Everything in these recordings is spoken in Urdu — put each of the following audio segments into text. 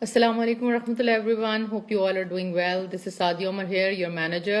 Assalamu alaikum warahmatullahi everyone. Hope you all are doing well. This is Sadia Omar here, your manager.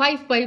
5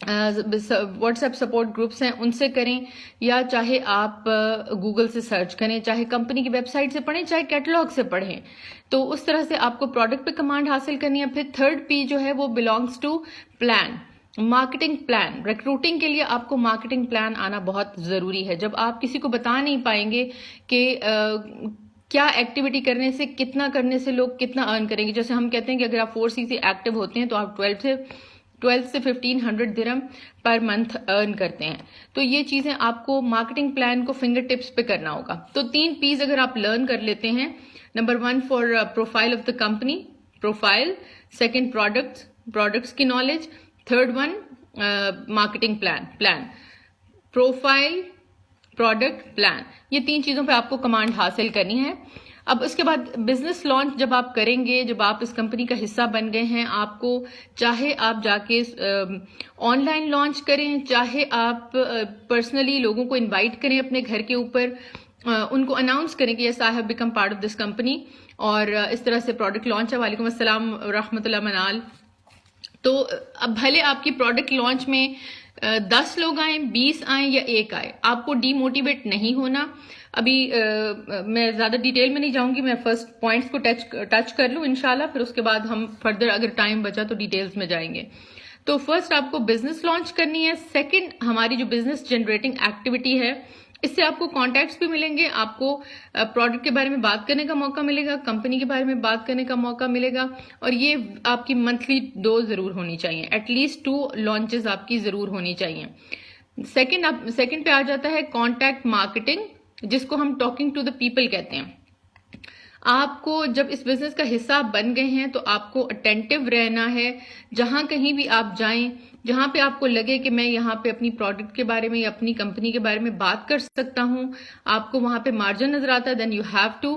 what's app support groups ہیں ان سے کریں، یا چاہے آپ گوگل سے سرچ کریں، چاہے کمپنی کی ویب سائٹ سے پڑھیں، چاہے کیٹلاگ سے پڑھیں. تو اس طرح سے آپ کو پروڈکٹ پہ کمانڈ حاصل کرنی ہے. پھر تھرڈ پی جو ہے وہ belongs to plan, marketing plan. Recruiting کے لیے آپ کو مارکیٹنگ پلان آنا بہت ضروری ہے. جب آپ کسی کو بتا نہیں پائیں گے کہ کیا ایکٹیویٹی کرنے سے، کتنا کرنے سے لوگ کتنا ارن کریں گے. جیسے ہم کہتے ہیں کہ اگر آپ 4C سے ایکٹیو ہوتے ہیں تو آپ 12 سے 1500 درہم پر منتھ ارن کرتے ہیں. تو یہ چیزیں آپ کو مارکیٹنگ پلان کو فنگر ٹپس پہ کرنا ہوگا. تو 3 پیز اگر آپ لرن کر لیتے ہیں، number 1 for profile of the company, profile. Second products کی نالج. Third one marketing plan. Profile, product, plan, یہ 3 چیزوں پہ آپ کو کمانڈ حاصل کرنی ہے. اب اس کے بعد بزنس لانچ جب آپ کریں گے، جب آپ اس کمپنی کا حصہ بن گئے ہیں، آپ کو چاہے آپ جا کے آن لائن لانچ کریں، چاہے آپ پرسنلی لوگوں کو انوائٹ کریں اپنے گھر کے اوپر، ان کو اناؤنس کریں کہ yes I have become part of this company, اور اس طرح سے پروڈکٹ لانچ ہے. وعلیکم السلام ورحمۃ اللہ منال. تو اب بھلے آپ کی پروڈکٹ لانچ میں 10 لوگ آئیں، 20 آئیں یا 1 آئے، آپ کو ڈی موٹیویٹ نہیں ہونا. ابھی میں زیادہ ڈیٹیل میں نہیں جاؤں گی، میں فرسٹ پوائنٹس کو ٹچ کر لوں انشاءاللہ، پھر اس کے بعد ہم فردر اگر ٹائم بچا تو ڈیٹیلز میں جائیں گے. تو فرسٹ آپ کو بزنس لانچ کرنی ہے. سیکنڈ ہماری جو بزنس جنریٹنگ ایکٹیویٹی ہے، اس سے آپ کو کانٹیکٹس بھی ملیں گے، آپ کو پروڈکٹ کے بارے میں بات کرنے کا موقع ملے گا، کمپنی کے بارے میں بات کرنے کا موقع ملے گا، اور یہ آپ کی منتھلی 2 ضرور ہونی چاہیے. ایٹ لیسٹ 2 لانچز آپ کی ضرور ہونی چاہیے. سیکنڈ پہ آ جاتا ہے کانٹیکٹ مارکیٹنگ، جس کو ہم ٹاکنگ ٹو دا پیپل کہتے ہیں. آپ کو جب اس بزنس کا حصہ بن گئے ہیں تو آپ کو اٹینٹیو رہنا ہے. جہاں کہیں بھی آپ جائیں، جہاں پہ آپ کو لگے کہ میں یہاں پہ اپنی پروڈکٹ کے بارے میں یا اپنی کمپنی کے بارے میں بات کر سکتا ہوں، آپ کو وہاں پہ مارجن نظر آتا ہے، then you have to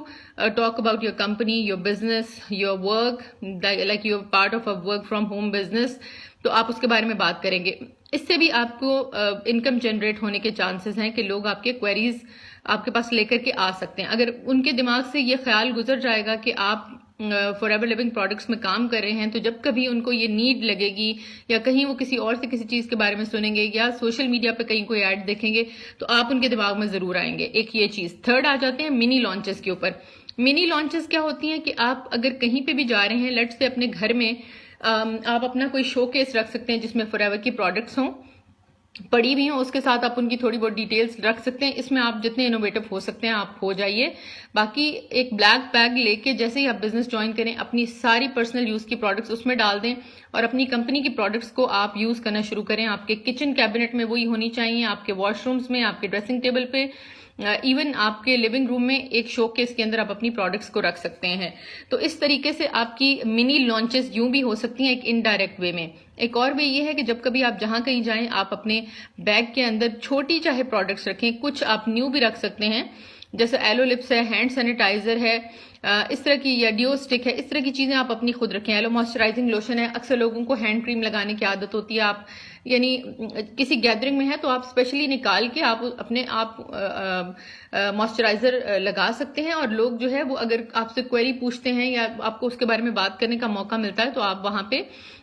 talk about your company, your business, your work, like you part of a work from home business. تو آپ اس کے بارے میں بات کریں گے. اس سے بھی آپ کو انکم جنریٹ ہونے کے چانسز ہیں کہ لوگ آپ کے کوئریز آپ کے پاس لے کر کے آ سکتے ہیں. اگر ان کے دماغ سے یہ خیال گزر جائے گا کہ آپ فار ایور لیونگ پروڈکٹس میں کام کر رہے ہیں، تو جب کبھی ان کو یہ نیڈ لگے گی یا کہیں وہ کسی اور سے کسی چیز کے بارے میں سنیں گے یا سوشل میڈیا پہ کہیں کوئی ایڈ دیکھیں گے، تو آپ ان کے دماغ میں ضرور آئیں گے. ایک یہ چیز. تھرڈ آ جاتے ہیں منی لانچز کے اوپر. منی لانچز کیا ہوتی ہیں کہ آپ اگر کہیں پہ بھی جا رہے ہیں، لیٹ سے اپنے گھر میں آپ اپنا کوئی شو کیس رکھ سکتے ہیں جس میں فار ایور کی پروڈکٹس ہوں، پڑی بھی ہوں، اس کے ساتھ آپ ان کی تھوڑی بہت ڈیٹیلز رکھ سکتے ہیں. اس میں آپ جتنے انوویٹو ہو سکتے ہیں آپ ہو جائیے. باقی ایک بلیک بیگ لے کے جیسے ہی آپ بزنس جوائن کریں، اپنی ساری پرسنل یوز کی پروڈکٹس اس میں ڈال دیں اور اپنی کمپنی کی پروڈکٹس کو آپ یوز کرنا شروع کریں. آپ کے کچن کیبنٹ میں وہی ہونی چاہیے، آپ کے واش رومز میں، آپ کے ڈریسنگ ٹیبل پہ، ایون آپ کے لیونگ روم میں ایک شو کیس کے اندر آپ اپنی پروڈکٹس کو رکھ سکتے ہیں. تو اس طریقے سے آپ کی منی لانچز یوں بھی ہو سکتی ہیں ایک انڈائریکٹ وے میں. ایک اور وے یہ ہے کہ جب کبھی آپ جہاں کہیں جائیں، آپ اپنے بیگ کے اندر چھوٹی چاہے پروڈکٹس رکھیں، کچھ آپ نیو بھی رکھ سکتے ہیں، جیسے ایلو لپس ہے، ہینڈ سینیٹائزر ہے، اس طرح کی، یا ڈیو اسٹک ہے، اس طرح کی چیزیں آپ اپنی خود رکھیں. ایلو موئسچرائزنگ لوشن ہے. اکثر لوگوں کو ہینڈ کریم لگانے کی عادت ہوتی ہے، آپ یعنی کسی گیدرنگ میں ہے تو آپ اسپیشلی نکال کے آپ اپنے آپ موئسچرائزر لگا سکتے ہیں، اور لوگ جو ہے وہ اگر آپ سے کوئری پوچھتے ہیں یا آپ کو اس کے بارے میں بات کرنے کا موقع ملتا ہے تو آپ وہاں پہ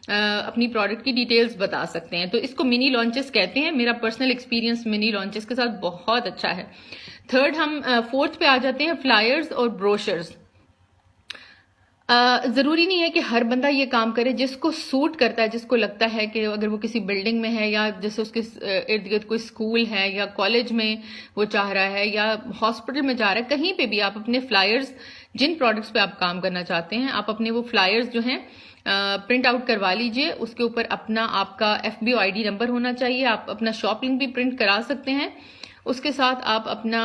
اپنی پروڈکٹ کی ڈیٹیلز بتا سکتے ہیں. تو اس کو منی لانچز کہتے ہیں. میرا پرسنل ایکسپیرینس منی لانچز کے ساتھ بہت اچھا ہے. فورتھ پہ آ جاتے ہیں فلائرز اور بروشرز. ضروری نہیں ہے کہ ہر بندہ یہ کام کرے. جس کو سوٹ کرتا ہے، جس کو لگتا ہے کہ اگر وہ کسی بلڈنگ میں ہے یا جیسے اس کے ارد گرد کوئی اسکول ہے یا کالج میں وہ چاہ رہا ہے یا ہاسپٹل میں جا رہا ہے، کہیں پہ بھی آپ اپنے فلائرز، جن پروڈکٹس پہ آپ کام کرنا چاہتے ہیں، آپ اپنے وہ فلائرز جو ہیں پرنٹ آؤٹ کروا لیجئے. اس کے اوپر اپنا آپ کا FBO ID نمبر ہونا چاہیے. آپ اپنا شاپ لنک بھی پرنٹ کرا سکتے ہیں. اس کے ساتھ آپ اپنا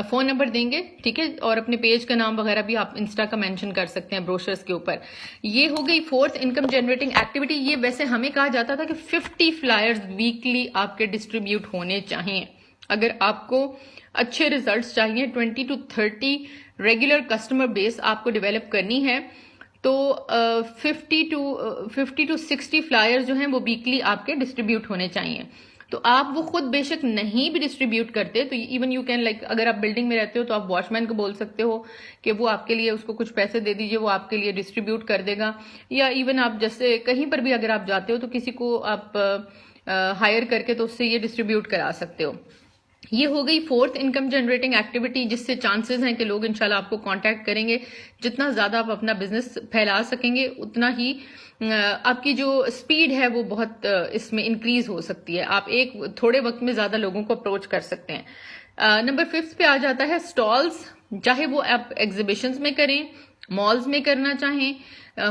فون نمبر دیں گے، ٹھیک ہے، اور اپنے پیج کا نام وغیرہ بھی آپ انسٹا کا مینشن کر سکتے ہیں بروشرز کے اوپر. یہ ہو گئی فورتھ انکم جنریٹنگ ایکٹیویٹی. یہ ویسے ہمیں کہا جاتا تھا کہ 50 فلائرز ویکلی آپ کے ڈسٹریبیوٹ ہونے چاہیے. اگر آپ کو اچھے ریزلٹس چاہیے، 20 to 30 ریگولر کسٹمر بیس آپ کو ڈیولپ کرنی ہے، تو 50 to 60 فلائر جو ہیں وہ ویکلی آپ کے ڈسٹریبیوٹ ہونے چاہیے. تو آپ وہ خود بے شک نہیں بھی ڈسٹریبیوٹ کرتے تو ایون یو کین لائک، اگر آپ بلڈنگ میں رہتے ہو تو آپ واچ مین کو بول سکتے ہو کہ وہ آپ کے لیے، اس کو کچھ پیسے دے دیجئے، وہ آپ کے لیے ڈسٹریبیوٹ کر دے گا. یا ایون آپ جیسے کہیں پر بھی اگر آپ جاتے ہو تو کسی کو آپ ہائر کر کے تو اس سے یہ ڈسٹریبیوٹ کرا سکتے ہو. یہ ہو گئی فورتھ انکم جنریٹنگ ایکٹیویٹی جس سے چانسز ہیں کہ لوگ انشاءاللہ آپ کو کانٹیکٹ کریں گے. جتنا زیادہ آپ اپنا بزنس پھیلا سکیں گے اتنا ہی آپ کی جو سپیڈ ہے وہ بہت اس میں انکریز ہو سکتی ہے. آپ ایک تھوڑے وقت میں زیادہ لوگوں کو اپروچ کر سکتے ہیں. نمبر 5 پہ آ جاتا ہے سٹالز. چاہے وہ آپ ایگزیبیشنز میں کریں, مالز میں کرنا چاہیں,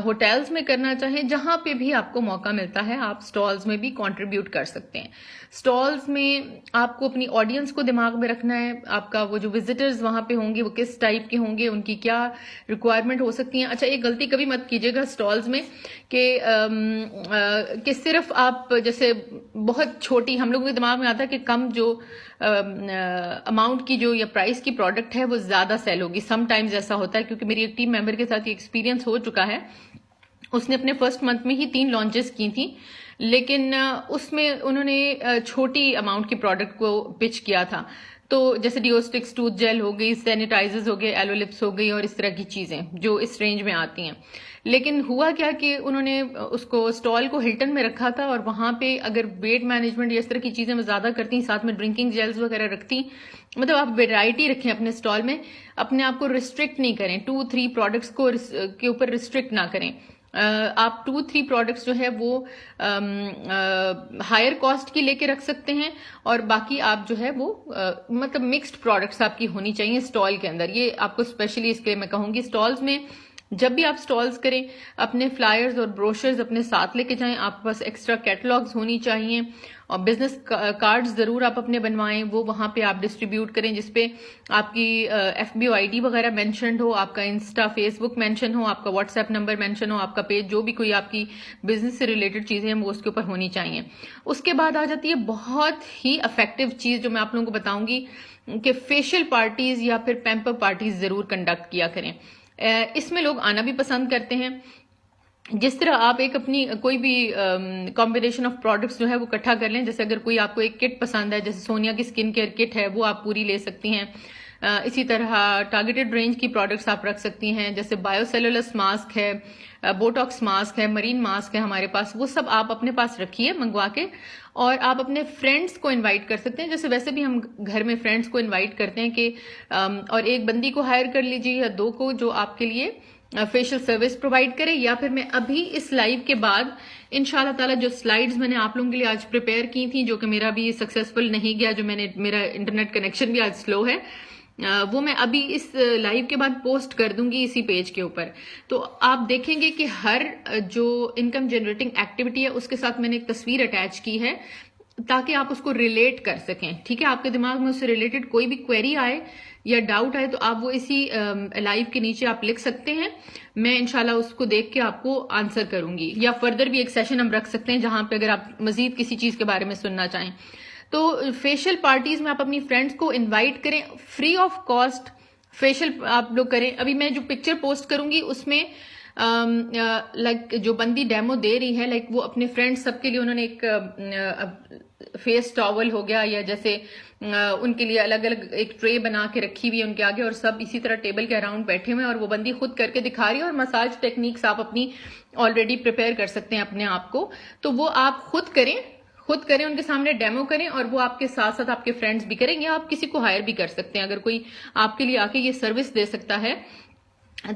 ہوٹلز میں کرنا چاہیں, جہاں پہ بھی آپ کو موقع ملتا ہے آپ سٹالز میں بھی کنٹریبیوٹ کر سکتے ہیں. سٹالز میں آپ کو اپنی آڈینس کو دماغ میں رکھنا ہے. آپ کا وہ جو وزٹرز وہاں پہ ہوں گے وہ کس ٹائپ کے ہوں گے, ان کی کیا ریکوائرمنٹ ہو سکتی ہیں. اچھا, ایک غلطی کبھی مت کیجیے گا سٹالز میں کہ صرف آپ جیسے بہت چھوٹی, ہم لوگوں کے دماغ میں آتا ہے کہ کم جو اماؤنٹ کی جو یا پرائس کی پروڈکٹ ہے وہ زیادہ سیل ہوگی. سم ٹائمز ایسا ہوتا ہے, کیونکہ میری ایک ٹیم ممبر کے ساتھ یہ ایکسپیرینس ہو چکا ہے. اس نے اپنے فرسٹ منتھ میں ہی 3 لانچز کی تھیں, لیکن اس میں انہوں نے چھوٹی اماؤنٹ کی پروڈکٹ کو پچ کیا تھا. تو جیسے ڈیوسٹکس, ٹوتھ جیل ہو گئی, سینیٹائزرز ہو گئے, ایلو لپس ہو گئی اور اس طرح کی چیزیں جو اس رینج میں آتی ہیں. لیکن ہوا کیا کہ انہوں نے اس کو اسٹال کو ہلٹن میں رکھا تھا, اور وہاں پہ اگر ویٹ مینجمنٹ یا اس طرح کی چیزیں وہ زیادہ کرتی, ساتھ میں ڈرنکنگ جیلز وغیرہ رکھتی, مطلب آپ ویرائٹی رکھیں اپنے اسٹال میں, اپنے آپ کو ریسٹرکٹ نہیں کریں, 2-3 پروڈکٹس کے اوپر ریسٹرکٹ نہ کریں. آپ 2-3 پروڈکٹس جو ہے وہ ہائر کاسٹ کی لے کے رکھ سکتے ہیں, اور باقی آپ جو ہے وہ مطلب مکسڈ پروڈکٹس آپ کی ہونی چاہیے اسٹال کے اندر. یہ آپ کو اسپیشلی اس کے لیے میں کہوں گی, اسٹالز میں جب بھی آپ سٹالز کریں اپنے فلائرز اور بروشرز اپنے ساتھ لے کے جائیں. آپ کے پاس ایکسٹرا کیٹلاگز ہونی چاہیے, اور بزنس کارڈز ضرور آپ اپنے بنوائیں, وہ وہاں پہ آپ ڈسٹریبیوٹ کریں جس پہ آپ کی FBO ID وغیرہ مینشنڈ ہو, آپ کا انسٹا فیس بک مینشن ہو, آپ کا واٹس ایپ نمبر مینشن ہو, آپ کا پیج, جو بھی کوئی آپ کی بزنس سے ریلیٹڈ چیزیں ہیں وہ اس کے اوپر ہونی چاہیے. اس کے بعد آ جاتی ہے بہت ہی افیکٹو چیز جو میں آپ لوگوں کو بتاؤں گی, کہ فیشیل پارٹیز یا پھر پیمپر پارٹیز ضرور کنڈکٹ کیا کریں. اس میں لوگ آنا بھی پسند کرتے ہیں. جس طرح آپ ایک اپنی کوئی بھی کمبینیشن آف پروڈکٹس جو ہے وہ اکٹھا کر لیں, جیسے اگر کوئی آپ کو ایک کٹ پسند ہے, جیسے سونیا کی اسکن کیئر کٹ ہے, وہ آپ پوری لے سکتی ہیں. اسی طرح ٹارگیٹڈ رینج کی پروڈکٹس آپ رکھ سکتی ہیں, جیسے بایو سیلولس ماسک ہے, بوٹاکس ماسک ہے, مرین ماسک ہے ہمارے پاس, وہ سب آپ اپنے پاس رکھیے منگوا کے, اور آپ اپنے فرینڈس کو انوائٹ کر سکتے ہیں. جیسے ویسے بھی ہم گھر میں فرینڈس کو انوائٹ کرتے ہیں کہ اور ایک بندی کو ہائر کر لیجیے یا 2 کو جو آپ کے لیے فیشل سروس پرووائڈ کرے. یا پھر میں ابھی اس لائیو کے بعد انشاءاللہ تعالی جو سلائیڈز میں نے آپ لوگوں کے لیے آج پریپیئر کی تھیں, جو کہ میرا بھی سکسیسفل نہیں گیا, جو میرا انٹرنیٹ کنیکشن بھی آج سلو ہے, وہ میں ابھی اس لائیو کے بعد پوسٹ کر دوں گی اسی پیج کے اوپر. تو آپ دیکھیں گے کہ ہر جو انکم جنریٹنگ ایکٹیویٹی ہے اس کے ساتھ میں نے ایک تصویر اٹیچ کی ہے, تاکہ آپ اس کو ریلیٹ کر سکیں. ٹھیک ہے, آپ کے دماغ میں اس سے ریلیٹڈ کوئی بھی کوئری آئے یا ڈاؤٹ آئے تو آپ وہ اسی لائیو کے نیچے آپ لکھ سکتے ہیں. میں انشاءاللہ اس کو دیکھ کے آپ کو آنسر کروں گی, یا فردر بھی ایک سیشن ہم رکھ سکتے ہیں جہاں پہ اگر آپ مزید کسی چیز کے بارے میں سننا چاہیں. تو فیشل پارٹیز میں آپ اپنی فرینڈس کو انوائٹ کریں, فری آف کاسٹ فیشل آپ لوگ کریں. ابھی میں جو پکچر پوسٹ کروں گی اس میں لائک جو بندی ڈیمو دے رہی ہے, لائک وہ اپنے فرینڈس سب کے لیے انہوں نے ایک فیس ٹاول ہو گیا, یا جیسے ان کے لیے الگ الگ ایک ٹرے بنا کے رکھی ہوئی ہے ان کے آگے, اور سب اسی طرح ٹیبل کے اراؤنڈ بیٹھے ہوئے ہیں, اور وہ بندی خود کر کے دکھا رہی ہے. اور مساج ٹیکنیکس آپ اپنی آلریڈی پریپیئر کر سکتے ہیں اپنے آپ کو, تو وہ آپ خود کریں ان کے سامنے ڈیمو کریں, اور وہ آپ کے ساتھ ساتھ آپ کے فرینڈس بھی کریں, یا آپ کسی کو ہائر بھی کر سکتے ہیں. اگر کوئی آپ کے لیے آ کے یہ سروس دے سکتا ہے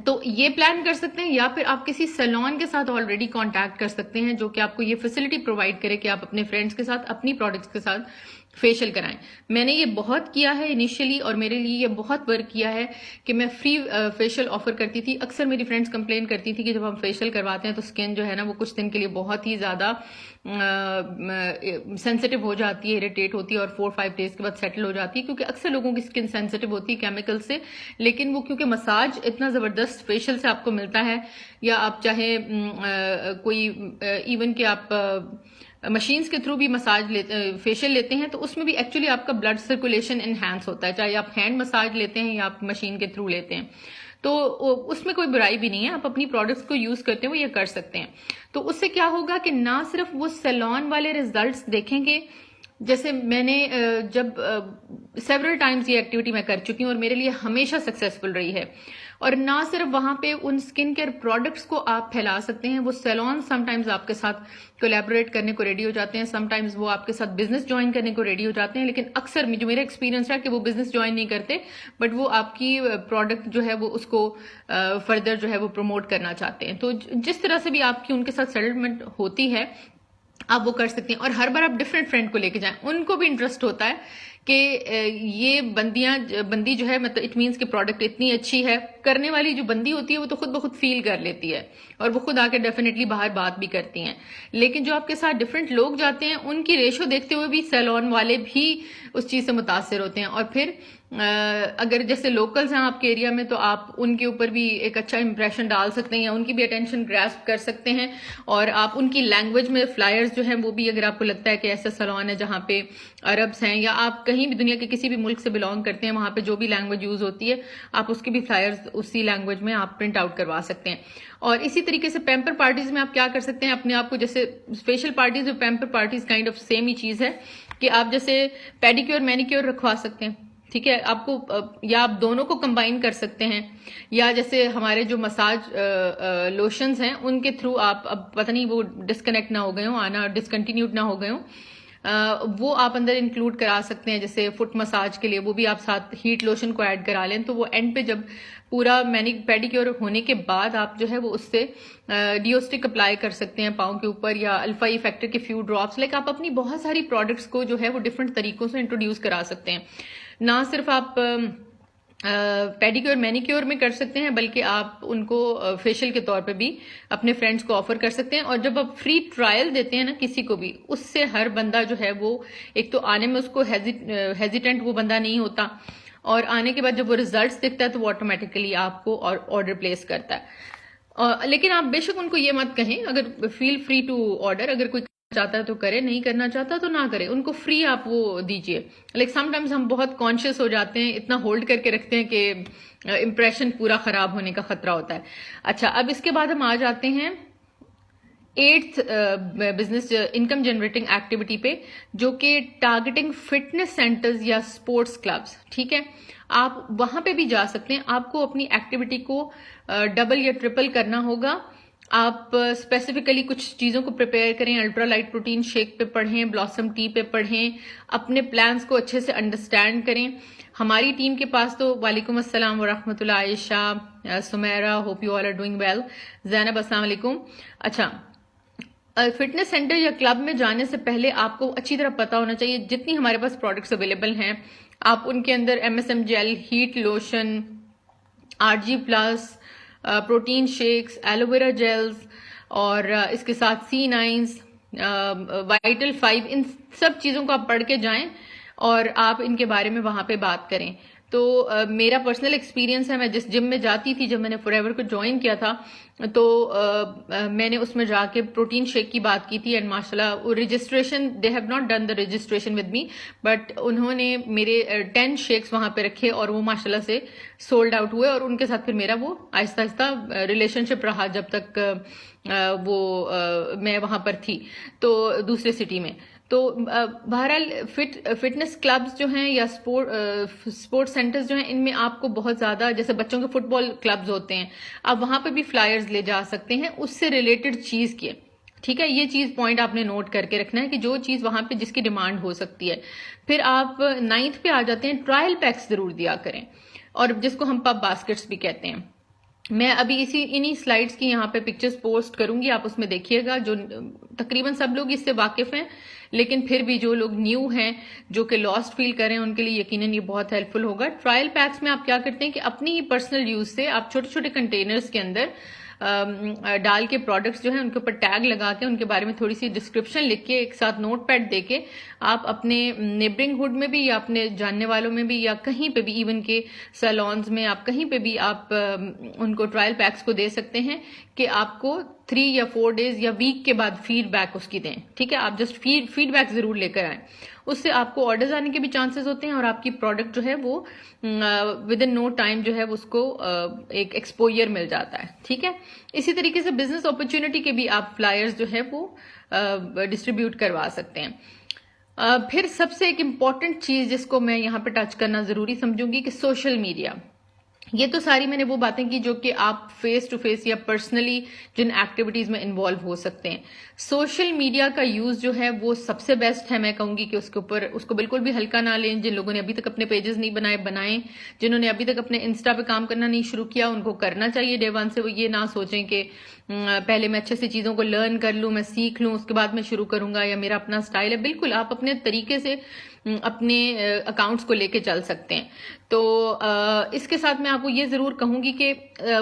تو یہ پلان کر سکتے ہیں, یا پھر آپ کسی سیلون کے ساتھ آلریڈی کانٹیکٹ کر سکتے ہیں جو کہ آپ کو یہ فیسلٹی پرووائڈ کرے کہ آپ اپنے فرینڈس کے ساتھ اپنی پروڈکٹس کے ساتھ فیشل کرائیں. میں نے یہ بہت کیا ہے انیشیلی, اور میرے لیے یہ بہت ورک کیا ہے کہ میں فری فیشل آفر کرتی تھی. اکثر میری فرینڈس کمپلین کرتی تھی کہ جب ہم فیشل کرواتے ہیں تو اسکن جو ہے نا وہ کچھ دن کے لیے بہت ہی زیادہ سینسٹیو ہو جاتی ہے, اریٹیٹ ہوتی ہے, اور 4-5 ڈیز کے بعد سیٹل ہو جاتی ہے, کیونکہ اکثر لوگوں کی اسکن سینسٹیو ہوتی ہے کیمیکل سے. لیکن وہ کیونکہ مساج اتنا زبردست فیشل سے آپ کو ملتا ہے, یا آپ چاہے کوئی ایون کہ آپ مشینز کے تھرو بھی مساج فیشل لیتے ہیں, تو اس میں بھی ایکچولی آپ کا بلڈ سرکولیشن انہینس ہوتا ہے, چاہے آپ ہینڈ مساج لیتے ہیں یا آپ مشین کے تھرو لیتے ہیں. تو اس میں کوئی برائی بھی نہیں ہے, آپ اپنی پروڈکٹس کو یوز کرتے ہوئے یہ کر سکتے ہیں. تو اس سے کیا ہوگا کہ نہ صرف وہ سیلون والے ریزلٹس دیکھیں گے, جیسے میں نے جب سیورل ٹائمز یہ ایکٹیویٹی میں کر چکی ہوں اور میرے لیے ہمیشہ سکسیسفل رہی ہے, اور نہ صرف وہاں پہ ان سکن کیئر پروڈکٹس کو آپ پھیلا سکتے ہیں، وہ سیلون سم ٹائمز آپ کے ساتھ کولیبوریٹ کرنے کو ریڈی ہو جاتے ہیں، سم ٹائمز وہ آپ کے ساتھ بزنس جوائن کرنے کو ریڈی ہو جاتے ہیں، لیکن اکثر جو میرا ایکسپیرینس رہا کہ وہ بزنس جوائن نہیں کرتے، بٹ وہ آپ کی پروڈکٹ جو ہے وہ اس کو فردر جو ہے وہ پروموٹ کرنا چاہتے ہیں. تو جس طرح سے بھی آپ کی ان کے ساتھ سیٹلمنٹ ہوتی ہے آپ وہ کر سکتے ہیں. اور ہر بار آپ ڈفرینٹ فرینڈ کو لے کے جائیں، ان کو بھی انٹرسٹ ہوتا ہے کہ یہ بندی جو ہے مطلب اٹ مینس کہ پروڈکٹ اتنی اچھی ہے. کرنے والی جو بندی ہوتی ہے وہ تو خود بخود فیل کر لیتی ہے اور وہ خود آ کے ڈیفینیٹلی باہر بات بھی کرتی ہیں، لیکن جو آپ کے ساتھ ڈفرینٹ لوگ جاتے ہیں ان کی ریشو دیکھتے ہوئے بھی سیلون والے بھی اس چیز سے متاثر ہوتے ہیں. اور پھر اگر جیسے لوکلز ہیں آپ کے ایریا میں تو آپ ان کے اوپر بھی ایک اچھا امپریشن ڈال سکتے ہیں یا ان کی بھی اٹینشن گراسپ کر سکتے ہیں. اور آپ ان کی لینگویج میں فلائرز جو ہیں وہ بھی، اگر آپ کو لگتا ہے کہ ایسا سیلون ہے جہاں پہ عربس ہیں یا آپ کہیں بھی دنیا کے کسی بھی ملک سے بلانگ کرتے ہیں، وہاں پہ جو بھی لینگویج یوز ہوتی ہے آپ اس کی بھی فلائرز اسی لینگویج میں آپ پرنٹ آؤٹ کروا سکتے ہیں. اور اسی طریقے سے پیمپر پارٹیز میں آپ کیا کر سکتے ہیں، اپنے آپ کو جیسے فیشیل پارٹیز اور pamper parties kind of same ہی چیز ہے کہ آپ جیسے پیڈیکیور مینیکیور رکھوا سکتے ہیں. ٹھیک ہے، آپ کو یا آپ دونوں کو کمبائن کر سکتے ہیں، یا جیسے ہمارے جو مساج لوشنز ہیں ان کے تھرو آپ اب پتہ نہیں وہ ڈسکنیکٹ نہ ہو گئے ہوں، آنا ڈسکنٹینیوڈ نہ ہو گئے ہوں، وہ آپ اندر انکلوڈ کرا سکتے ہیں. جیسے فٹ مساج کے لیے وہ بھی آپ ساتھ ہیٹ لوشن کو ایڈ کرا لیں، تو وہ اینڈ پہ جب پورا پیڈیکیور ہونے کے بعد آپ جو ہے وہ اس سے ڈیوسٹک اپلائی کر سکتے ہیں پاؤں کے اوپر، یا الفا ای فیکٹر کے فیو ڈراپس. لائک آپ اپنی بہت ساری پروڈکٹس کو جو ہے وہ ڈفرنٹ طریقوں سے انٹروڈیوس کرا سکتے ہیں. نہ صرف آپ پیڈیکیور مینیکیور میں کر سکتے ہیں بلکہ آپ ان کو فیشیل کے طور پہ بھی اپنے فرینڈس کو آفر کر سکتے ہیں. اور جب آپ فری ٹرائل دیتے ہیں نا کسی کو بھی، اس سے ہر بندہ جو ہے وہ ایک تو آنے میں اس کو ہیزیٹنٹ وہ بندہ نہیں ہوتا، اور آنے کے بعد جب وہ ریزلٹس دیکھتا ہے تو وہ آٹومیٹیکلی آپ کو آرڈر پلیس کرتا ہے. لیکن آپ بے شک ان کو یہ مت کہیں، اگر فیل فری ٹو آرڈر، اگر کوئی چاہتا ہے تو کرے، نہیں کرنا چاہتا تو نہ کرے، ان کو فری آپ وہ دیجئے. لائک سم ٹائمز ہم بہت کانشیس ہو جاتے ہیں، اتنا ہولڈ کر کے رکھتے ہیں کہ امپریشن پورا خراب ہونے کا خطرہ ہوتا ہے. اچھا، اب اس کے بعد ہم آ جاتے ہیں 8th business income generating activity پہ، جو کہ ٹارگیٹنگ فٹنس سینٹرز یا اسپورٹس کلبس. ٹھیک ہے، آپ وہاں پہ بھی جا سکتے ہیں. آپ کو اپنی ایکٹیویٹی کو ڈبل یا ٹرپل کرنا ہوگا. آپ اسپیسیفکلی کچھ چیزوں کو پریپیئر کریں، الٹرا لائٹ پروٹین شیک پہ پڑھیں، بلاسم ٹی پہ پڑھیں، اپنے پلانس کو اچھے سے انڈرسٹینڈ کریں. ہماری ٹیم کے پاس تو وعلیکم السلام ورحمۃ اللہ، Ayesha, Sameera, hope you all are doing well, Zainab السلام علیکم. اچھا، فٹنس سینٹر یا کلب میں جانے سے پہلے آپ کو اچھی طرح پتا ہونا چاہیے جتنی ہمارے پاس پروڈکٹس اویلیبل ہیں، آپ ان کے اندر MSM gel, heat lotion, RG plus, protein shakes, aloe vera gels, اور اس کے ساتھ C9s، وائٹل 5، ان سب چیزوں کو آپ پڑھ کے جائیں اور آپ ان کے بارے میں وہاں پہ بات کریں. تو میرا پرسنل ایکسپیرینس ہے، میں جس جم میں جاتی تھی جب میں نے فار ایور کو جوائن کیا تھا تو میں نے اس میں جا کے پروٹین شیک کی بات کی تھی، اینڈ ماشاء اللہ registration they have not done the registration with me, but انہوں نے میرے 10 شیکس وہاں پہ رکھے اور وہ ماشاء اللہ سے سولڈ آؤٹ ہوئے، اور ان کے ساتھ پھر میرا وہ آہستہ آہستہ ریلیشن شپ رہا جب تک وہ میں وہاں پر تھی تو دوسرے سٹی میں. تو بہرحال فٹنس کلبز جو ہیں یا اسپورٹ سینٹرز جو ہیں، ان میں آپ کو بہت زیادہ، جیسے بچوں کے فٹ بال کلبز ہوتے ہیں، آپ وہاں پہ بھی فلائرز لے جا سکتے ہیں اس سے ریلیٹڈ چیز کے. ٹھیک ہے، یہ چیز پوائنٹ آپ نے نوٹ کر کے رکھنا ہے کہ جو چیز وہاں پہ جس کی ڈیمانڈ ہو سکتی ہے. پھر آپ 9th پہ آ جاتے ہیں، ٹرائل پیکس ضرور دیا کریں، اور جس کو ہم پب باسکٹس بھی کہتے ہیں. میں ابھی انہی سلائیڈز کی یہاں پہ پکچرز پوسٹ کروں گی، آپ اس میں دیکھیے گا. جو تقریباً سب لوگ اس سے واقف ہیں، لیکن پھر بھی جو لوگ نیو ہیں، جو کہ لاسٹ فیل کر رہے ہیں، ان کے لیے یقیناً یہ بہت ہیلپ فل ہوگا. ٹرائل پیکس میں آپ کیا کرتے ہیں کہ اپنی ہی پرسنل یوز سے آپ چھوٹے چھوٹے کنٹینرز کے اندر ڈال کے پروڈکٹس جو ہیں ان کے اوپر ٹیگ لگا کے ان کے بارے میں تھوڑی سی ڈسکرپشن لکھ کے ایک ساتھ نوٹ پیڈ دے کے آپ اپنے نیبرنگ ہوڈ میں بھی یا اپنے جاننے والوں میں بھی یا کہیں پہ بھی، ایون کے سیلونز میں آپ کہیں پہ بھی آپ ان کو ٹرائل پیکس کو دے سکتے ہیں کہ آپ کو 3 یا 4 days یا ویک کے بعد فیڈ بیک اس کی دیں. ٹھیک ہے، آپ جسٹ فیڈ بیک ضرور لے کر آئیں. اس سے آپ کو آرڈرز آنے کے بھی چانسز ہوتے ہیں اور آپ کی پروڈکٹ جو ہے وہ ود ان نو ٹائم جو ہے اس کو ایک ایکسپوئر مل جاتا ہے. ٹھیک ہے، اسی طریقے سے بزنس اپرچونٹی کے بھی آپ فلائرز جو ہے وہ ڈسٹریبیوٹ کروا سکتے ہیں. پھر سب سے ایک امپورٹنٹ چیز جس کو میں یہاں پہ ٹچ کرنا ضروری سمجھوں گی کہ سوشل میڈیا. یہ تو ساری میں نے وہ باتیں کی جو کہ آپ فیس ٹو فیس یا پرسنلی جن ایکٹیویٹیز میں انوالو ہو سکتے ہیں. سوشل میڈیا کا یوز جو ہے وہ سب سے بیسٹ ہے. میں کہوں گی کہ اس کے اوپر اس کو بالکل بھی ہلکا نہ لیں. جن لوگوں نے ابھی تک اپنے پیجز نہیں بنائیں. جنہوں نے ابھی تک اپنے انسٹا پہ کام کرنا نہیں شروع کیا ان کو کرنا چاہیے ڈے ون سے. وہ یہ نہ سوچیں کہ پہلے میں اچھے سے چیزوں کو لرن کر لوں, میں سیکھ لوں, اس کے بعد میں شروع کروں گا, یا میرا اپنا سٹائل ہے. بالکل آپ اپنے طریقے سے اپنے اکاؤنٹس کو لے کے چل سکتے ہیں. تو اس کے ساتھ میں آپ کو یہ ضرور کہوں گی کہ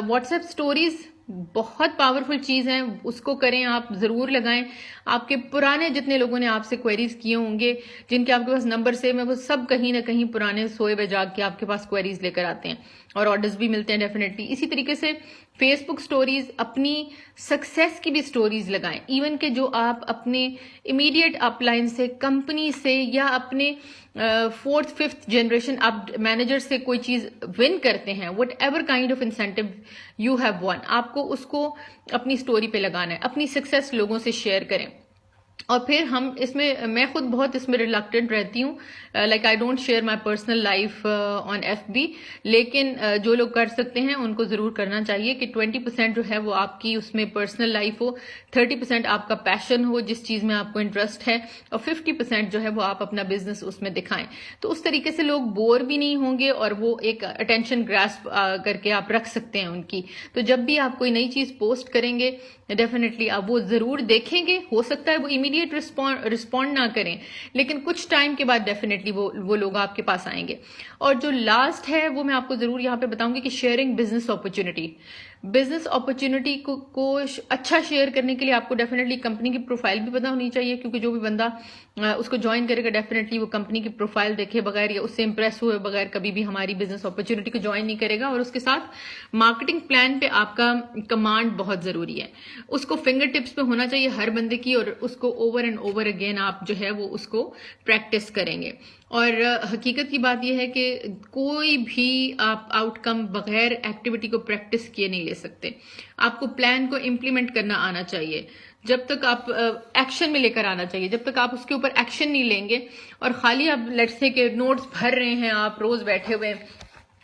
واٹس ایپ سٹوریز بہت پاورفل چیز ہیں, اس کو کریں, آپ ضرور لگائیں. آپ کے پرانے جتنے لوگوں نے آپ سے کوئریز کیے ہوں گے, جن کے آپ کے پاس نمبر سیو ہیں, وہ سب کہیں نہ کہیں پرانے سوئے بے جاگ کے آپ کے پاس کوئریز لے کر آتے ہیں اور آرڈرز بھی ملتے ہیں ڈیفینیٹلی. اسی طریقے سے فیس بک سٹوریز, اپنی سکسیس کی بھی سٹوریز لگائیں. ایون کہ جو آپ اپنے امیڈیٹ اپ لائن سے, کمپنی سے, یا اپنے فورتھ ففتھ جنریشن آپ مینیجر سے کوئی چیز ون کرتے ہیں, what ever kind of incentive you have one, آپ کو اس کو اپنی سٹوری پہ لگانا ہے. اپنی سکسیس لوگوں سے شیئر کریں. اور پھر ہم اس میں خود بہت اس میں ریلکٹنٹ رہتی ہوں, like I don't share my personal life on F B, لیکن جو لوگ کر سکتے ہیں ان کو ضرور کرنا چاہیے کہ 20% جو ہے وہ آپ کی اس میں پرسنل لائف ہو, 30% آپ کا پیشن ہو جس چیز میں آپ کو انٹرسٹ ہے, اور 50% جو ہے وہ آپ اپنا بزنس اس میں دکھائیں. تو اس طریقے سے لوگ بور بھی نہیں ہوں گے اور وہ ایک اٹینشن گراسپ کر کے آپ رکھ سکتے ہیں ان کی. تو جب بھی آپ کوئی نئی چیز پوسٹ کریں گے ڈیفینیٹلی آپ وہ ضرور دیکھیں گے. ہو سکتا ہے وہ امیڈیٹ رسپونڈ نہ کریں, لیکن کچھ ٹائم کے بعد ڈیفینیٹلی وہ لوگ آپ کے پاس آئیں گے. اور جو لاسٹ ہے وہ میں آپ کو ضرور یہاں پہ بتاؤں گی کہ شیئرنگ بزنس اپرچونٹی کو اچھا شیئر کرنے کے لیے آپ کو ڈیفینیٹلی کمپنی کی پروفائل بھی پتا ہونی چاہیے, کیونکہ جو بھی بندہ اس کو جوائن کرے گا ڈیفینیٹلی وہ کمپنی کی پروفائل دیکھے بغیر یا اس سے امپریس ہوئے بغیر کبھی بھی ہماری بزنس اپرچونٹی کو جوائن نہیں کرے گا. اور اس کے ساتھ مارکیٹنگ پلان پہ آپ کا کمانڈ بہت ضروری ہے. اس کو فنگر ٹپس پہ ہونا چاہیے ہر بندے کی, اور اس کو اوور اینڈ اوور اگین آپ جو ہے وہ اس کو پریکٹس کریں گے. اور حقیقت کی بات یہ ہے کہ کوئی بھی آپ آؤٹ کم بغیر ایکٹیویٹی کو پریکٹس کیے نہیں لے سکتے. آپ کو پلان کو امپلیمنٹ کرنا آنا چاہیے. جب تک آپ ایکشن میں لے کر آنا چاہیے, جب تک آپ اس کے اوپر ایکشن نہیں لیں گے اور خالی آپ لیٹس سے کہ نوٹس بھر رہے ہیں, آپ روز بیٹھے ہوئے,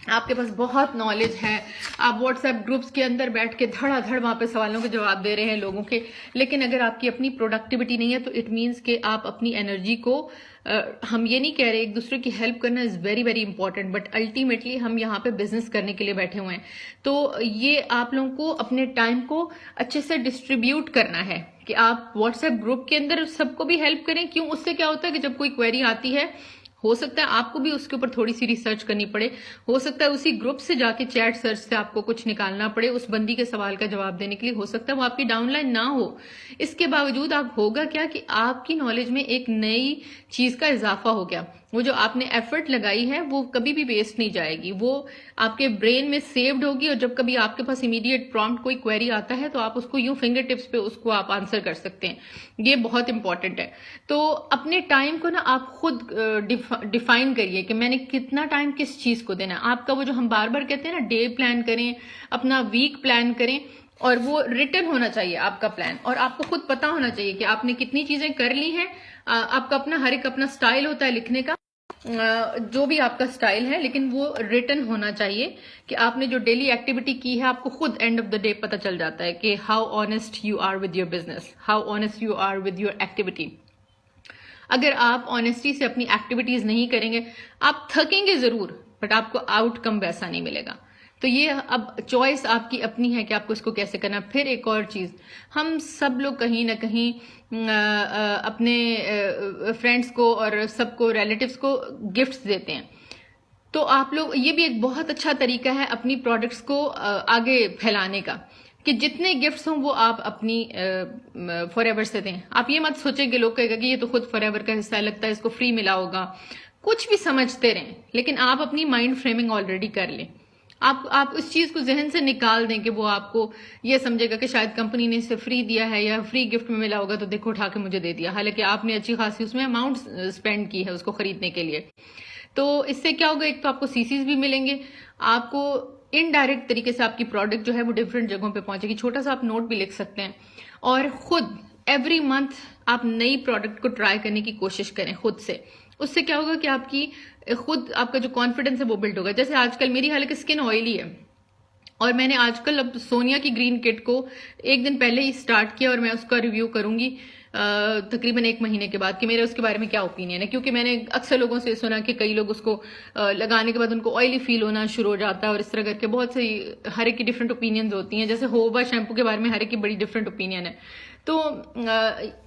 آپ کے پاس بہت نالج ہے, آپ واٹس ایپ گروپس کے اندر بیٹھ کے دھڑا دھڑ وہاں پہ سوالوں کے جواب دے رہے ہیں لوگوں کے, لیکن اگر آپ کی اپنی پروڈکٹیوٹی نہیں ہے تو اٹ مینس کہ آپ اپنی انرجی کو, ہم یہ نہیں کہہ رہے ایک دوسرے کی ہیلپ کرنا is very very important, but ultimately ہم یہاں پہ بزنس کرنے کے لیے بیٹھے ہوئے ہیں. تو یہ آپ لوگوں کو اپنے ٹائم کو اچھے سے ڈسٹریبیوٹ کرنا ہے کہ آپ واٹس ایپ گروپ کے اندر سب کو بھی ہیلپ کریں. کیوں؟ اس سے کیا ہوتا ہے کہ جب کوئی کوئری آتی ہے, ہو سکتا ہے آپ کو بھی اس کے اوپر تھوڑی سی ریسرچ کرنی پڑے, ہو سکتا ہے اسی گروپ سے جا کے چیٹ سرچ سے آپ کو کچھ نکالنا پڑے اس بندی کے سوال کا جواب دینے کے لیے, ہو سکتا ہے وہ آپ کی ڈاؤن لائن نہ ہو. اس کے باوجود آپ ہوگا کیا کہ آپ کی نالج میں ایک نئی چیز کا اضافہ ہو گیا. وہ جو آپ نے ایفرٹ لگائی ہے وہ کبھی بھی ویسٹ نہیں جائے گی, وہ آپ کے برین میں سیوڈ ہوگی, اور جب کبھی آپ کے پاس امیڈیٹ پرومپٹ کوئی کوئری آتا ہے تو آپ اس کو یوں فنگر ٹپس پہ اس کو آپ آنسر کر سکتے ہیں. یہ بہت امپورٹنٹ ہے. تو اپنے ٹائم کو نا آپ خود ڈیفائن کریے کہ میں نے کتنا ٹائم کس چیز کو دینا ہے. آپ کا وہ جو ہم بار بار کہتے ہیں نا ڈے پلان کریں, اپنا ویک پلان کریں, اور وہ ریٹن ہونا چاہیے آپ کا پلان, اور آپ کو خود پتا ہونا چاہیے کہ آپ نے کتنی چیزیں کر لی ہیں. آپ کا اپنا ہر ایک اپنا سٹائل ہوتا ہے لکھنے کا, جو بھی آپ کا سٹائل ہے, لیکن وہ ریٹن ہونا چاہیے کہ آپ نے جو ڈیلی ایکٹیویٹی کی ہے آپ کو خود اینڈ آف دا ڈے پتا چل جاتا ہے کہ how honest you are with your business, how honest you are with your activity. اگر آپ آنےسٹی سے اپنی ایکٹیویٹیز نہیں کریں گے, آپ تھکیں گے ضرور, بٹ آپ کو آؤٹ کم ویسا نہیں ملے گا. تو یہ اب چوائس آپ کی اپنی ہے کہ آپ کو اس کو کیسے کرنا. پھر ایک اور چیز, ہم سب لوگ کہیں نہ کہیں اپنے فرینڈس کو اور سب کو, ریلیٹیوز کو گفٹس دیتے ہیں. تو آپ لوگ, یہ بھی ایک بہت اچھا طریقہ ہے اپنی پروڈکٹس کو آگے پھیلانے کا, کہ جتنے گفٹس ہوں وہ آپ اپنی فار ایور سے دیں. آپ یہ مت سوچیں کہ لوگ کہے گا کہ یہ تو خود فار ایور کا حصہ لگتا ہے, اس کو فری ملا ہوگا. کچھ بھی سمجھتے رہیں, لیکن آپ اپنی مائنڈ فریمنگ آلریڈی کر لیں. آپ اس چیز کو ذہن سے نکال دیں کہ وہ آپ کو یہ سمجھے گا کہ شاید کمپنی نے اسے فری دیا ہے یا فری گفٹ میں ملا ہوگا تو دیکھو اٹھا کے مجھے دے دیا, حالانکہ آپ نے اچھی خاصی اس میں اماؤنٹ اسپینڈ کی ہے اس کو خریدنے کے لیے. تو اس سے کیا ہوگا, ایک تو آپ کو CCs بھی ملیں گے, آپ کو انڈائریکٹ طریقے سے آپ کی پروڈکٹ جو ہے وہ ڈفرینٹ جگہوں پہ پہنچے گی. چھوٹا سا آپ نوٹ بھی لکھ سکتے ہیں, اور خود ایوری منتھ آپ نئی پروڈکٹ کو ٹرائی کرنے کی کوشش کریں خود سے. اس سے کیا ہوگا کہ آپ کی خود آپ کا جو کانفیڈنس ہے وہ بلڈ ہوگا. جیسے آج کل میری حالانکہ اسکن آئلی ہے اور میں نے آج کل اب سونیا کی گرین کٹ کو ایک دن پہلے ہی سٹارٹ کیا اور میں اس کا ریویو کروں گی تقریباً 1 مہینے کے بعد کہ میرے اس کے بارے میں کیا اوپینین ہے. کیونکہ میں نے اکثر لوگوں سے سنا کہ کئی لوگ اس کو لگانے کے بعد ان کو آئلی فیل ہونا شروع ہو جاتا ہے اور اس طرح کر کے بہت سی ہر ایک کی ڈفرینٹ اوپینینز ہوتی ہیں. جیسے ہوبا شیمپو کے بارے میں ہر ایک کی بڑی ڈفرینٹ اوپینین ہے. تو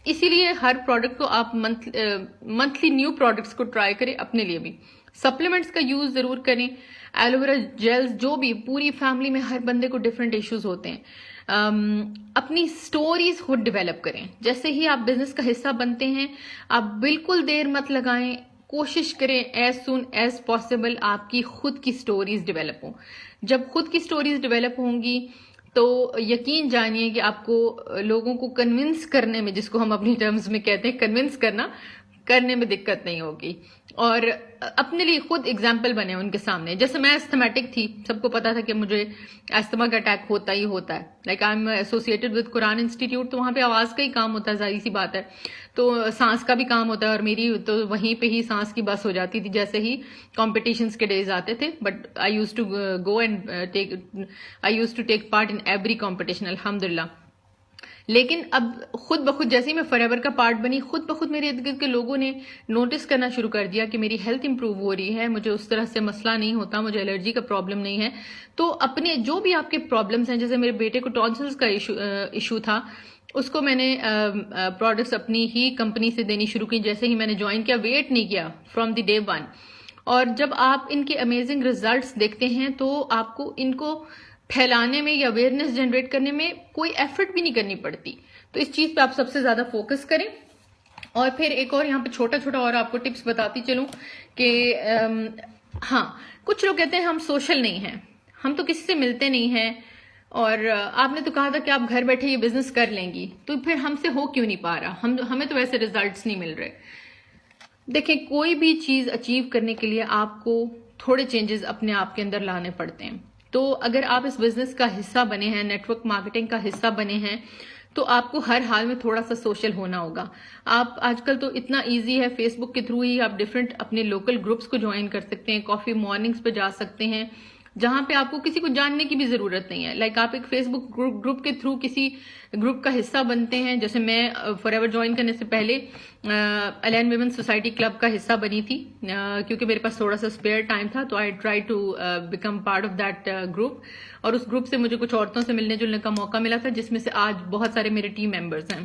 اسی لیے ہر پروڈکٹ کو آپ منتھلی نیو پروڈکٹس کو ٹرائی کریں. اپنے لیے بھی سپلیمنٹس کا یوز ضرور کریں. ایلو ویرا جیلز جو بھی پوری فیملی میں ہر بندے کو ڈفرینٹ ایشوز ہوتے ہیں. اپنی سٹوریز خود ڈیولپ کریں. جیسے ہی آپ بزنس کا حصہ بنتے ہیں آپ بالکل دیر مت لگائیں, کوشش کریں ایز سون ایز پاسبل آپ کی خود کی سٹوریز ڈیولپ ہوں. جب خود کی سٹوریز ڈیولپ ہوں گی تو یقین جانیے کہ آپ کو لوگوں کو کنونس کرنے میں, جس کو ہم اپنی ٹرمز میں کہتے ہیں کنونس کرنے میں دقت نہیں ہوگی. اور اپنے لیے خود اگزامپل بنے ان کے سامنے. جیسے میں ایستھمیٹک تھی, سب کو پتا تھا کہ مجھے ایستھما کا اٹیک ہوتا ہی ہوتا ہے. Like I am associated with Quran institute, تو وہاں پہ آواز کا ہی کام ہوتا ہے, ظاہر سی بات ہے. تو سانس کا بھی کام ہوتا ہے اور میری تو وہیں پہ ہی سانس کی بس ہو جاتی تھی جیسے ہی کمپٹیشنز کے ڈیز آتے تھے. But I use to go and take part in every competition الحمدللہ. لیکن اب خود بخود جیسے ہی میں فار ایور کا پارٹ بنی, خود بخود میرے ارد گرد کے لوگوں نے نوٹس کرنا شروع کر دیا کہ میری ہیلتھ امپروو ہو رہی ہے, مجھے اس طرح سے مسئلہ نہیں ہوتا, مجھے الرجی کا پرابلم نہیں ہے. تو اپنے جو بھی آپ کے پرابلمس ہیں, جیسے میرے بیٹے کو ٹونسلز کا ایشو تھا, اس کو میں نے پروڈکٹس اپنی ہی کمپنی سے دینی شروع کی جیسے ہی میں نے جوائن کیا. ویٹ نہیں کیا فرام دی ڈے 1. اور جب آپ ان کے امیزنگ ریزلٹس دیکھتے ہیں تو آپ کو ان کو پھیلانے میں یا اویئرنیس جنریٹ کرنے میں کوئی ایفرٹ بھی نہیں کرنی پڑتی. تو اس چیز پہ آپ سب سے زیادہ فوکس کریں. اور پھر ایک اور یہاں پہ چھوٹا چھوٹا اور آپ کو ٹپس بتاتی چلوں کہ ہاں, کچھ لوگ کہتے ہیں ہم سوشل نہیں ہیں, ہم تو کسی سے ملتے نہیں ہیں, اور آپ نے تو کہا تھا کہ آپ گھر بیٹھے یہ بزنس کر لیں گی, تو پھر ہم سے ہو کیوں نہیں پا رہا, ہمیں تو ویسے ریزلٹس نہیں مل رہے. دیکھیں, کوئی بھی چیز اچیو کرنے کے لیے آپ کو تھوڑے چینجز اپنے آپ کے اندر لانے پڑتے ہیں. تو اگر آپ اس بزنس کا حصہ بنے ہیں, نیٹ ورک مارکیٹنگ کا حصہ بنے ہیں, تو آپ کو ہر حال میں تھوڑا سا سوشل ہونا ہوگا. آپ آج کل تو اتنا ایزی ہے, فیس بک کے تھرو ہی آپ ڈفرینٹ اپنے لوکل گروپس کو جوائن کر سکتے ہیں, کافی مارننگز پہ جا سکتے ہیں جہاں پہ آپ کو کسی کو جاننے کی بھی ضرورت نہیں ہے. لائک آپ ایک فیس بک گروپ کے تھرو کسی گروپ کا حصہ بنتے ہیں. جیسے میں فار ایور جوائن کرنے سے پہلے الین ویمن سوسائٹی کلب کا حصہ بنی تھی کیونکہ میرے پاس تھوڑا سا اسپیئر ٹائم تھا, تو I try to become part of that group. اور اس گروپ سے مجھے کچھ عورتوں سے ملنے جلنے کا موقع ملا تھا, جس میں سے آج بہت سارے میرے ٹیم ممبرز ہیں.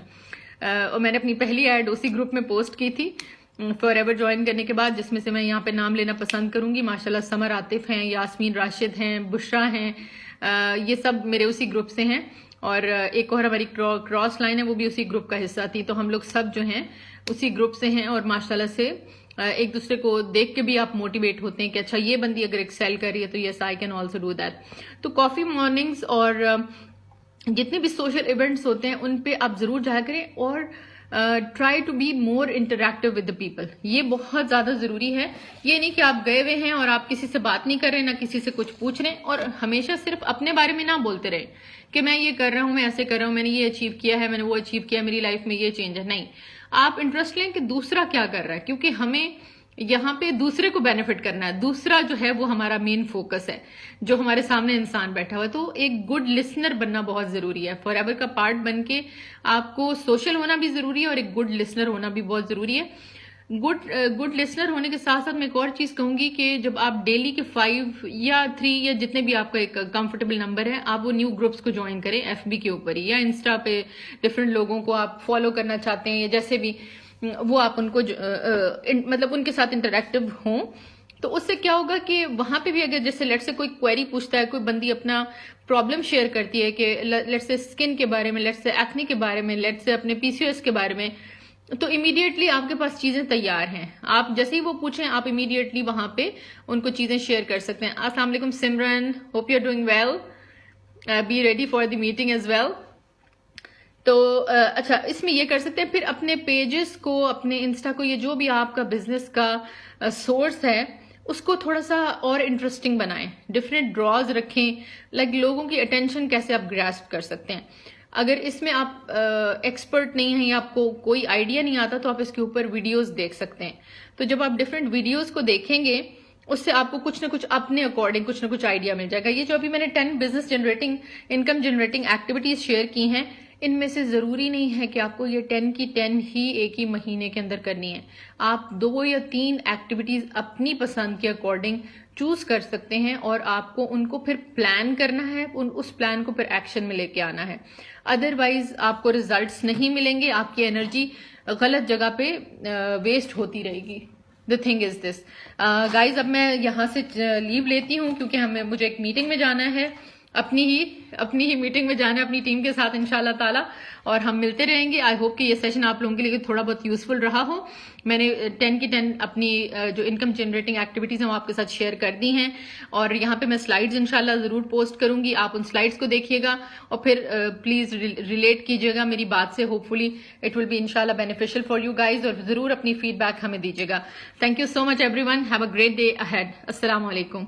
اور میں نے اپنی پہلی ایڈ اسی گروپ میں پوسٹ کی تھی فار ایور جوائن کرنے کے بعد, جس میں سے میں یہاں پہ نام لینا پسند کروں گی. ماشاءاللہ سمر عاطف ہیں, یاسمین راشد ہیں, بشرا ہیں, یہ سب میرے اسی گروپ سے ہیں. اور ایک اور ہماری کراس لائن ہے, وہ بھی اسی گروپ کا حصہ تھی. تو ہم لوگ سب جو ہیں اسی گروپ سے ہیں, اور ماشاءاللہ سے ایک دوسرے کو دیکھ کے بھی آپ موٹیویٹ ہوتے ہیں کہ اچھا یہ بندی اگر ایکسیل کر رہی ہے تو yes I can also do that. تو کافی مارننگز اور جتنے بھی سوشل ایونٹس ہوتے ہیں ان پہ آپ ضرور جایا کریں, اور try to be more interactive with the people. یہ بہت زیادہ ضروری ہے. یہ نہیں کہ آپ گئے ہوئے ہیں اور آپ کسی سے بات نہیں کر رہے, نہ کسی سے کچھ پوچھ رہے, اور ہمیشہ صرف اپنے بارے میں نہ بولتے رہے کہ میں یہ کر رہا ہوں, میں ایسے کر رہا ہوں, میں نے یہ اچیو کیا ہے, میں نے وہ اچیو کیا, میری لائف میں یہ چینج ہے. نہیں, آپ انٹرسٹ لیں کہ دوسرا کیا کر رہا ہے, کیونکہ ہمیں یہاں پہ دوسرے کو بینیفٹ کرنا ہے. دوسرا جو ہے وہ ہمارا مین فوکس ہے, جو ہمارے سامنے انسان بیٹھا ہوا ہے. تو ایک گڈ لسنر بننا بہت ضروری ہے. فار ایور کا پارٹ بن کے آپ کو سوشل ہونا بھی ضروری ہے اور ایک گڈ لسنر ہونا بھی بہت ضروری ہے. گڈ لسنر ہونے کے ساتھ ساتھ میں ایک اور چیز کہوں گی کہ جب آپ ڈیلی کے 5 یا 3 یا جتنے بھی آپ کا ایک کمفرٹیبل نمبر ہے, آپ وہ نیو گروپس کو جوائن کریں ایف بی کے اوپر ہی, یا انسٹا پہ ڈفرینٹ لوگوں کو آپ فالو کرنا چاہتے ہیں, یا جیسے بھی وہ آپ ان کو مطلب ان کے ساتھ انٹریکٹیو ہوں. تو اس سے کیا ہوگا کہ وہاں پہ بھی اگر جیسے لیٹ سے کوئی کوئری پوچھتا ہے, کوئی بندی اپنا پرابلم شیئر کرتی ہے کہ لیٹ سے اسکن کے بارے میں, لیٹ سے ایکنی کے بارے میں, لیٹ سے اپنے پی سی او ایس کے بارے میں, تو امیڈیٹلی آپ کے پاس چیزیں تیار ہیں. آپ جیسے ہی وہ پوچھیں آپ امیڈیٹلی وہاں پہ ان کو چیزیں شیئر کر سکتے ہیں. السلام علیکم Simran, hope you are doing well, be ready for the meeting as well. تو اچھا, اس میں یہ کر سکتے ہیں. پھر اپنے پیجز کو, اپنے انسٹا کو, یہ جو بھی آپ کا بزنس کا سورس ہے اس کو تھوڑا سا اور انٹرسٹنگ بنائیں. ڈفرینٹ ڈراز رکھیں, لائک لوگوں کی اٹینشن کیسے آپ گراسپ کر سکتے ہیں. اگر اس میں آپ ایکسپرٹ نہیں ہیں یا آپ کو کوئی آئیڈیا نہیں آتا تو آپ اس کے اوپر ویڈیوز دیکھ سکتے ہیں. تو جب آپ ڈفرینٹ ویڈیوز کو دیکھیں گے اس سے آپ کو کچھ نہ کچھ اپنے اکارڈنگ کچھ نہ کچھ آئیڈیا مل جائے گا. یہ جو ابھی میں نے 10 business generating income generating activities share کی ہیں ان میں سے ضروری نہیں ہے کہ آپ کو یہ 10 کی 10 ہی ایک ہی مہینے کے اندر کرنی ہے. آپ 2 یا 3 ایکٹیویٹیز اپنی پسند کے اکارڈنگ چوز کر سکتے ہیں اور آپ کو ان کو پھر پلان کرنا ہے, اس پلان کو پھر ایکشن میں لے کے آنا ہے. ادروائز آپ کو ریزلٹس نہیں ملیں گے, آپ کی انرجی غلط جگہ پہ ویسٹ ہوتی رہے گی. The thing is this. Guys, اب میں یہاں سے لیو لیتی ہوں کیونکہ مجھے ایک میٹنگ میں جانا ہے, اپنی ہی میٹنگ میں جانا ہے اپنی ٹیم کے ساتھ انشاءاللہ تعالی, اور ہم ملتے رہیں گے. آئی ہوپ کہ یہ سیشن آپ لوگوں کے لیے تھوڑا بہت یوزفل رہا ہو. میں نے 10 کی 10 اپنی جو انکم جنریٹنگ ایکٹیویٹیز ہیں وہ آپ کے ساتھ شیئر کر دی ہیں, اور یہاں پہ میں سلائیڈز انشاءاللہ ضرور پوسٹ کروں گی. آپ ان سلائیڈز کو دیکھیے گا اور پھر پلیز ریلیٹ کیجیے گا میری بات سے. Hopefully it will be انشاءاللہ بینیفیشل فار یو گائز, اور ضرور اپنی فیڈ بیک ہمیں دیجیے گا. Thank you so much everyone. Have a great day ahead. السلام علیکم.